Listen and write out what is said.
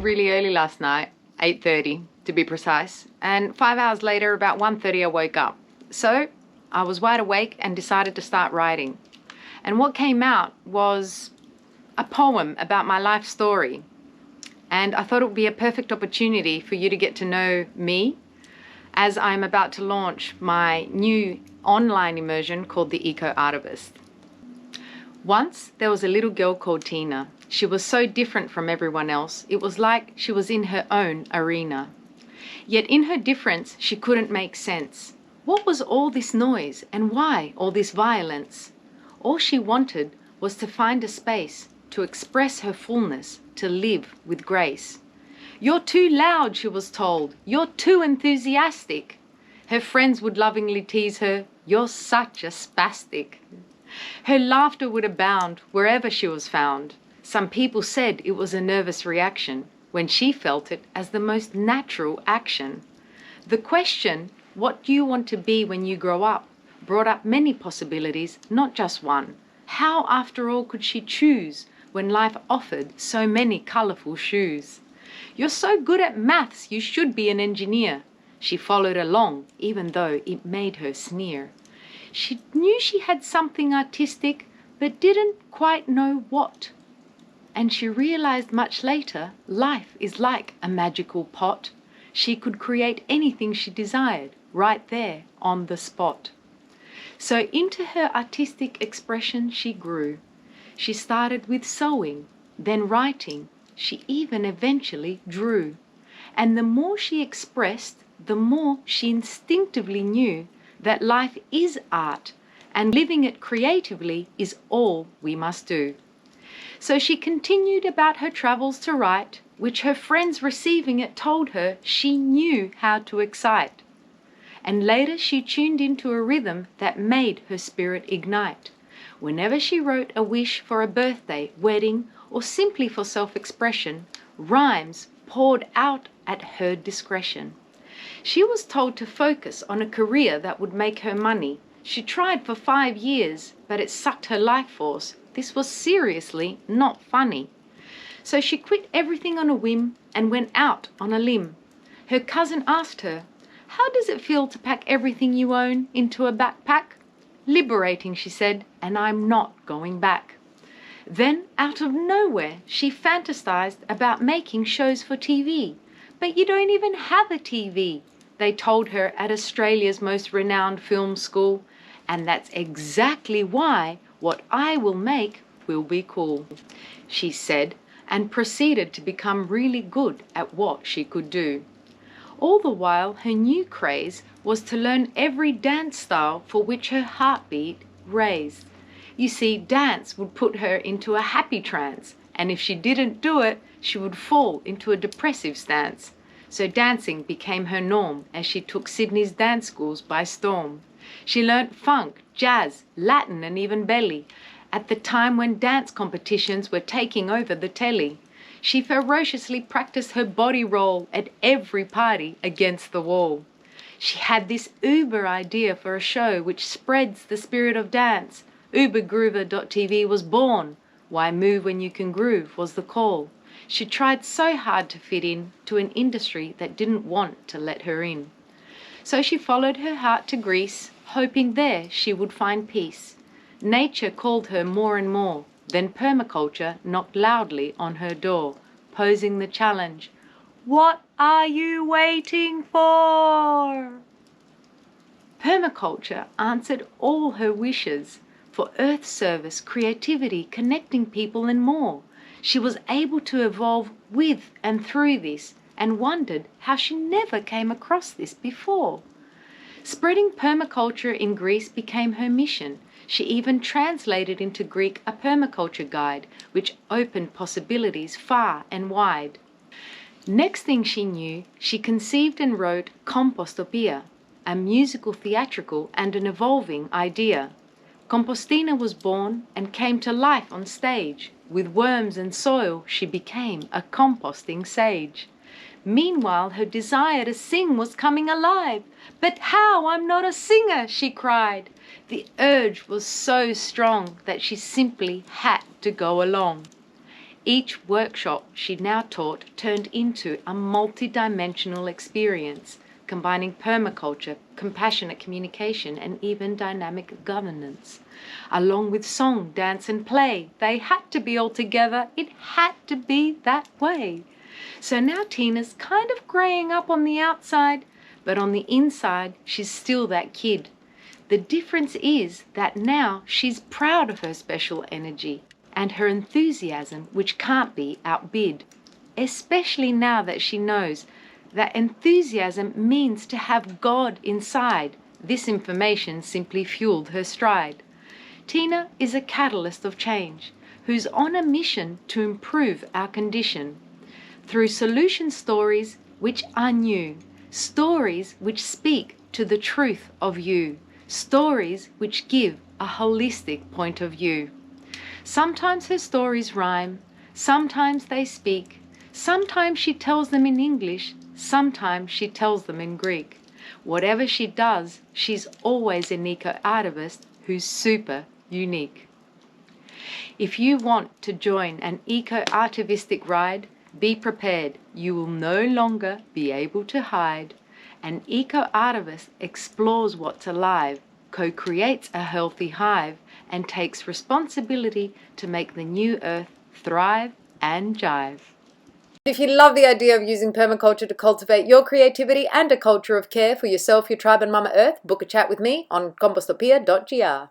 really early last night, 8:30 to be precise, and 5 hours later, about 1:30, I woke up. So I was wide awake and decided to start writing. And what came out was a poem about my life story. And I thought it would be a perfect opportunity for you to get to know me as I'm about to launch my new online immersion called the Eco Artivist. Once there was a little girl called Tina. She was so different from everyone else. It was like she was in her own arena. Yet in her difference, she couldn't make sense. What was all this noise and why all this violence? All she wanted was to find a space to express her fullness, to live with grace. "You're too loud," she was told. "You're too enthusiastic." Her friends would lovingly tease her, "You're such a spastic." Her laughter would abound wherever she was found. Some people said it was a nervous reaction when she felt it as the most natural action. The question, "What do you want to be when you grow up?" brought up many possibilities, not just one. How, after all, could she choose when life offered so many colourful shoes? "You're so good at maths, you should be an engineer." She followed along, even though it made her sneer. She knew she had something artistic, but didn't quite know what. And she realized much later, life is like a magical pot. She could create anything she desired, right there on the spot. So into her artistic expression she grew. She started with sewing, then writing. She even eventually drew. And the more she expressed, the more she instinctively knew that life is art, and living it creatively is all we must do. So she continued about her travels to write, which her friends receiving it told her she knew how to excite. And later she tuned into a rhythm that made her spirit ignite. Whenever she wrote a wish for a birthday, wedding, or simply for self-expression, rhymes poured out at her discretion. She was told to focus on a career that would make her money. She tried for 5 years, but it sucked her life force. This was seriously not funny. So she quit everything on a whim and went out on a limb. Her cousin asked her, "How does it feel to pack everything you own into a backpack?" "Liberating," she said, "and I'm not going back." Then, out of nowhere, she fantasized about making shows for TV. "But you don't even have a TV," they told her at Australia's most renowned film school. "And that's exactly why what I will make will be cool," she said, and proceeded to become really good at what she could do. All the while, her new craze was to learn every dance style for which her heartbeat raised. You see, dance would put her into a happy trance, and if she didn't do it, she would fall into a depressive stance. So dancing became her norm as she took Sydney's dance schools by storm. She learnt funk, jazz, Latin and even belly at the time when dance competitions were taking over the telly. She ferociously practiced her body roll at every party against the wall. She had this uber idea for a show which spreads the spirit of dance. Ubergroover.tv was born. Why move when you can groove was the call. She tried so hard to fit in to an industry that didn't want to let her in. So she followed her heart to Greece, hoping there she would find peace. Nature called her more and more. Then permaculture knocked loudly on her door, posing the challenge, "What are you waiting for?" Permaculture answered all her wishes for earth service, creativity, connecting people and more. She was able to evolve with and through this, and wondered how she never came across this before. Spreading permaculture in Greece became her mission. She even translated into Greek a permaculture guide, which opened possibilities far and wide. Next thing she knew, she conceived and wrote Kompostina, a musical, theatrical and an evolving idea. Kompostina was born and came to life on stage. With worms and soil, she became a composting sage. Meanwhile, her desire to sing was coming alive. "But how? I'm not a singer," she cried. The urge was so strong that she simply had to go along. Each workshop she now taught turned into a multi-dimensional experience, combining permaculture, compassionate communication, and even dynamic governance. Along with song, dance, and play, they had to be all together. It had to be that way. So now Tina's kind of graying up on the outside, but on the inside, she's still that kid. The difference is that now she's proud of her special energy and her enthusiasm, which can't be outbid, especially now that she knows that enthusiasm means to have God inside. This information simply fueled her stride. Tina is a catalyst of change, who's on a mission to improve our condition through solution stories which are new, stories which speak to the truth of you, stories which give a holistic point of view. Sometimes her stories rhyme, sometimes they speak, sometimes she tells them in English, sometimes she tells them in Greek. Whatever she does, she's always an eco-artivist who's super unique. If you want to join an eco-artivistic ride, be prepared. You will no longer be able to hide. An eco-artivist explores what's alive, co-creates a healthy hive, and takes responsibility to make the new earth thrive and jive. If you love the idea of using permaculture to cultivate your creativity and a culture of care for yourself, your tribe, and Mama Earth, book a chat with me on kompostopia.gr.